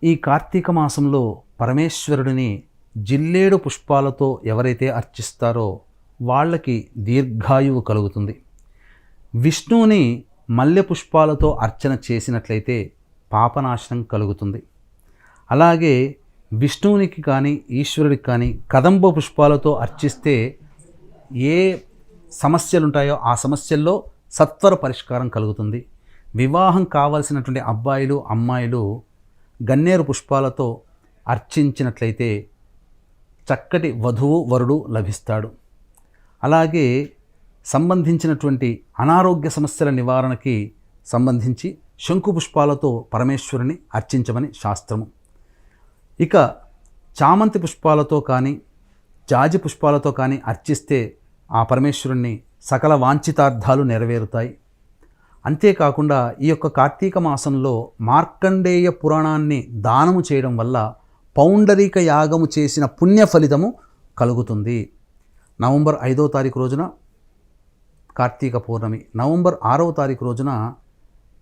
ఈ కార్తీక మాసంలో పరమేశ్వరుడిని జిల్లేడు పుష్పాలతో ఎవరైతే అర్చిస్తారో వాళ్ళకి దీర్ఘాయువు కలుగుతుంది. విష్ణువుని మల్లె పుష్పాలతో అర్చన చేసినట్లయితే పాపనాశనం కలుగుతుంది. అలాగే విష్ణువునికి కానీ ఈశ్వరుడికి కానీ కదంబ పుష్పాలతో అర్చిస్తే ఏ సమస్యలు ఉంటాయో ఆ సమస్యల్లో సత్వర పరిష్కారం కలుగుతుంది. వివాహం కావాల్సినటువంటి అబ్బాయిలు అమ్మాయిలు గన్నేరు పుష్పాలతో అర్చించినట్లయితే చక్కటి వధువు వరుడు లభిస్తాడు. అలాగే సంబంధించినటువంటి అనారోగ్య సమస్యల నివారణకి సంబంధించి శంకు పుష్పాలతో పరమేశ్వరుని అర్చించమని శాస్త్రము. ఇక చామంతి పుష్పాలతో కానీ జాజి పుష్పాలతో కానీ అర్చిస్తే ఆ పరమేశ్వరుణ్ణి సకల వాంఛితార్థాలు నెరవేరుతాయి. అంతేకాకుండా ఈ యొక్క కార్తీక మాసంలో మార్కండేయ పురాణాన్ని దానము చేయడం వల్ల పౌండరీక యాగము చేసిన పుణ్య ఫలితము కలుగుతుంది. నవంబర్ 5వ తారీఖు రోజున కార్తీక పౌర్ణమి, నవంబర్ 6వ తారీఖు రోజున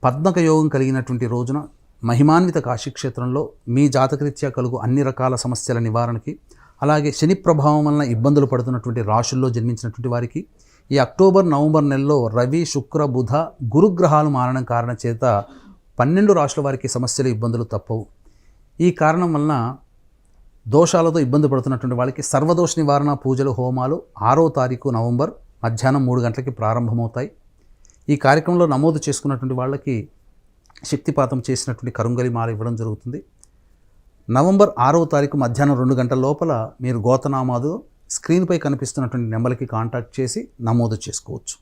పద్మక యోగం కలిగినటువంటి రోజున మహిమాన్విత కాశీక్షేత్రంలో మీ జాతకరీత్యా కలుగు అన్ని రకాల సమస్యల నివారణకి, అలాగే శని ప్రభావం వలన ఇబ్బందులు పడుతున్నటువంటి రాశుల్లో జన్మించినటువంటి వారికి ఈ అక్టోబర్ నవంబర్ నెలలో రవి శుక్ర బుధ గురుగ్రహాలు మారడం కారణం చేత 12 రాశుల వారికి సమస్యలు ఇబ్బందులు తప్పవు. ఈ కారణం వలన దోషాలతో ఇబ్బంది పడుతున్నటువంటి వాళ్ళకి సర్వదోష నివారణ పూజలు హోమాలు 6వ తారీఖు నవంబర్ మధ్యాహ్నం 3 గంటలకి ప్రారంభమవుతాయి. ఈ కార్యక్రమంలో నమోదు చేసుకున్నటువంటి వాళ్ళకి శక్తిపాతం చేసినటువంటి కరుంగలి మాల ఇవ్వడం జరుగుతుంది. నవంబర్ 6వ తారీఖు మధ్యాహ్నం 2 గంటల లోపల మీరు గోతనామాదు స్క్రీన్పై కనిపిస్తున్నటువంటి నెంబర్కి కాంటాక్ట్ చేసి నమోదు చేసుకోవచ్చు.